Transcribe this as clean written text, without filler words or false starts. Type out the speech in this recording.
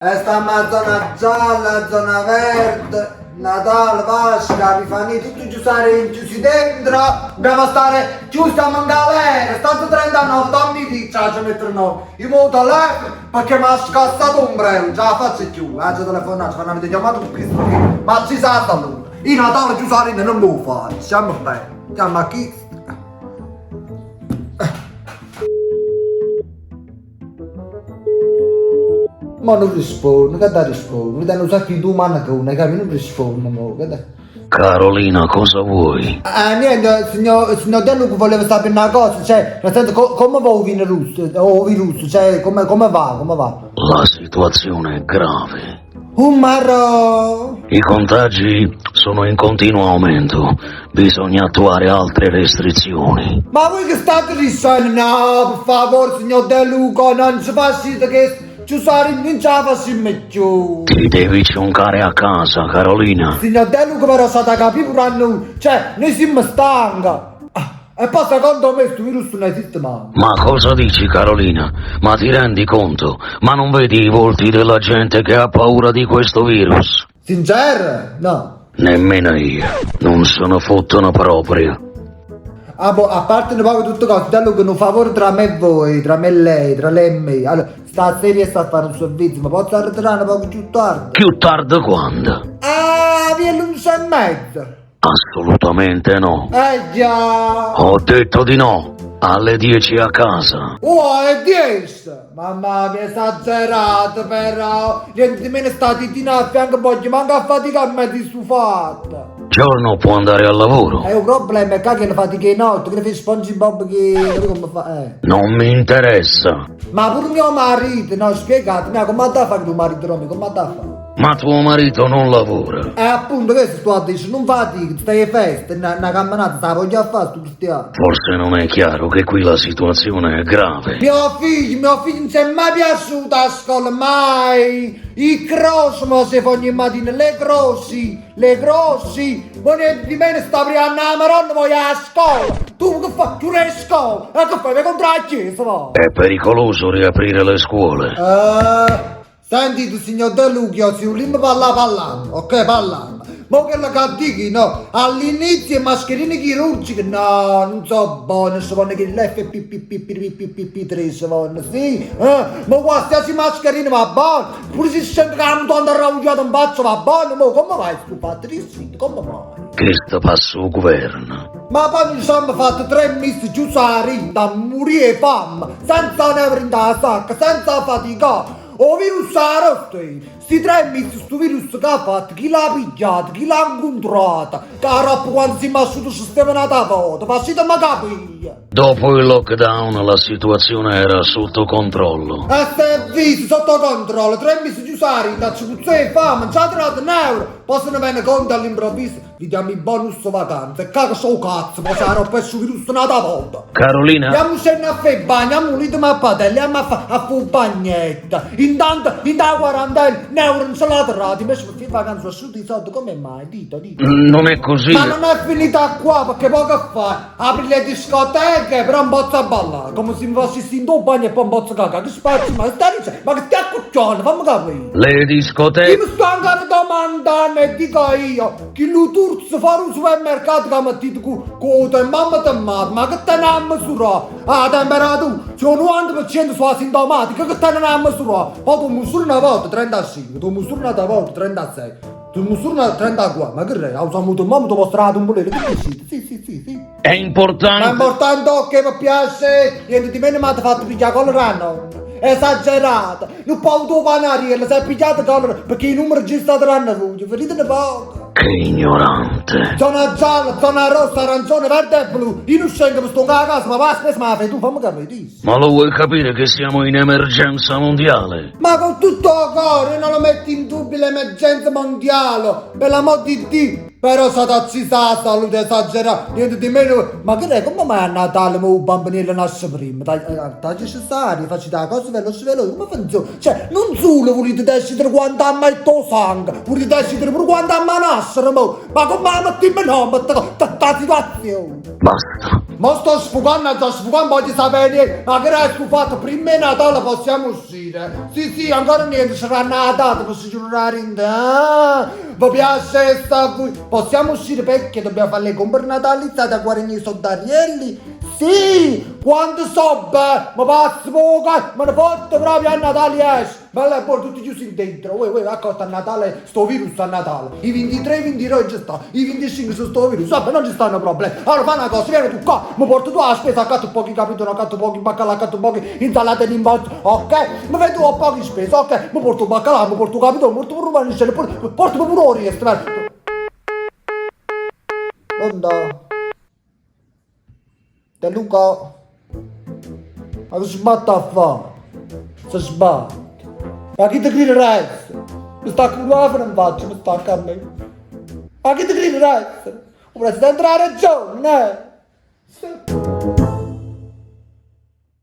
Stiamo a zona gialla, zona verde, Natale, Pasqua, Epifania, tutti chiusi dentro, dobbiamo stare chiusi in galera, stanno 39, dammi di ci mettono il mio telefono perché mi ha scassato un brello, già la faccio più, ci telefonate, fanno una videochiamata con questo, ma ci sa salute, il Natale chiusi non mi può fare, siamo bene, siamo a chi? Ma non rispondo, che da rispondo? Mi danno un sacco di domande che non rispondo, che da... Carolina, cosa vuoi? Niente, signor De Luca voleva sapere una cosa, cioè, nel senso, come va il virus, cioè, come va? La situazione è grave. Marro! I contagi sono in continuo aumento. Bisogna attuare altre restrizioni. Ma voi che state dicendo? No, per favore, signor De Luca, non ci facciate che... non ce la facciamo più. Ti devi cioncare a casa, Carolina. Signor De Luca però state a capire pure a noi, cioè, noi siamo stanchi. E poi secondo me questo virus non esiste mai. Ma cosa dici, Carolina? Ma ti rendi conto? Ma non vedi i volti della gente che ha paura di questo virus? Sincero? No. Nemmeno io. Non se ne fottono proprio. A parte un po' tutto questo, Da Luca un favore tra me e voi, tra me e lei, tra lei e me. Allora, stasera sta a fare un servizio, ma posso ritirare un po' più tardi? Più tardi quando? Via l'11:30. Assolutamente no. Già. Ho detto di no. Alle 10 a casa. È 10! Mamma mia, esagerato però. Niente di meno stati di a fianco, poi manca a faticare di stufata. Giorno può andare al lavoro. Un problema è che la fatica è notte, che ne fai SpongeBob che... come fa? Non mi interessa. Ma pure mio marito, no, spiegatemi, come ha da fare tuo marito, Romy, come ha da fare? Ma tuo marito non lavora. Appunto, questo sto a dire, non fatica, stai a festa, una camminata, sta voglia a fare, tu cristiano. Forse non è chiaro che qui la situazione è grave. Mio figlio non si è mai piaciuto a scuola, mai! I grossi, ma se ogni mattina, le grossi! Ma niente di meno sta aprendo la maronna, vuoi a scuola! Tu che fai? Tu sei a scuola! E che fai? Vai contro la chiesa, va! È pericoloso riaprire le scuole. Sentite, signor De Luca, se un limbo parlando, ok, parlando. Ma che la cattichi, no? All'inizio mascherine chirurgiche, no, non so buone, si vanno che l'FPPPPP3 si vanno, sì, ma qualsiasi mascherine va buono, pure se sente che hanno tanto arrabbiato un pazzo va buono, ma come vai tu Patrizio, come vai? Che sta passo il governo? Ma poi mi sono fatto 3 mesi giù a rinda, morire fame, senza ne prendere la sacca, senza faticare. O virus a rotte, sti 3 mesi sto virus che ha fatto, chi l'ha pigliato, chi l'ha incontrato, che a roba quando si è massuto sistemata a volta, passate ma capiglia. Dopo il lockdown la situazione era sotto controllo. E se visto sotto controllo, 3 mesi giù a rinda, ci puzzai fame, non ci ha tirato un euro, poi se ne viene conto all'improvviso, vi diamo i bonus vacanze, cago so cazzo, poi sarà per su virus un'altra volta. Carolina? Andiamo scendere a fare il bagno, andiamo unito a patelli, andiamo a fare un bagnetto. Intanto, in da 40 euro non se la tirati, invece per fare vacanze asciutti i soldi, come mai? Dito. Non è così. Ma non è finita qua, perché poi che fai? Apri le discoteche, però un bozzo a ballare, come se mi facessi in tuo bagno e poi un bozzo a cagare. Che spazio, ma stai dicendo? Ma che stai a cuccione, fammi capire. Le discoteche... Chi mi sta ancora domandando e dico io, chi lo turzo fare un supermercato che mi dite con te mamma te madre, ma che te ne ha misurato? La temperatura, c'è un 90% su asintomatica, che te ne ha misurato? Poi tu misuri una volta 35, tu misuri una volta 36, tu misuri una 34, ma che re? Usiamo tu mamma, tu puoi strada un bolero, che dici? Sì. È importante... Ma è importante che mi piace, niente di meno mi ha fatto pigliare con l'anno. Esagerato, non può tu panariello, si è pigliato con perché i numeri registrati l'hanno avuto, vedete poco. Che ignorante. Zona gialla, zona rossa, arancione, verde e blu. Io non scengo per sto a casa, ma va spesso ma fai tu, fammi capire. Ma lo vuoi capire che siamo in emergenza mondiale? Ma con tutto il cuore non lo metti in dubbio l'emergenza mondiale, per l'amor di Dio. Però satazzi sa salute esagerata, niente di meno. Ma che è, come mai a Natale ma un bambinello nasce prima? Dai necessario, facci da cosa veloce, come funziona? Cioè, non solo volete decidere quanto ha mai il tuo sangue, volete decidere pure quanto ha ma nascere, ma come la metti in nome, la situazione. Basta. Ma sto sfugando, voglio sapere, ma che hai fatto? Prima di Natale possiamo uscire? Sì, ancora niente, sarà una data, posso giurare in te. Vi piace sta qui? Possiamo uscire perché dobbiamo fare le compere natalizie a guarire i soldarielli? Sì, quando so, ma pazzo poco, me ne porto proprio a Natale esce. Ma lei poi tutti chiusi in dentro, accosta a Natale, sto virus a Natale. I 23, i 22 ci sta, i 25 su sto virus, vabbè non ci stanno problemi. Allora fai una cosa, vieni tu qua, mi porto tu alla spesa, accatto pochi capitoli, accatto pochi baccalà, accatto pochi insalate di imbozzo, ok? Mi fai tu a pochi spesa, ok? Mi porto baccalà, mi porto capitolo, mi porto pure maniscelle, porto pure oriest, Pronto? De Luca? Ma che sbatta a fare? Se sbatte. Ma chi ti griderà? Mi sta con la in faccia, mi sta a me. Ma chi ti griderà? Il presidente ha ragione, Sì.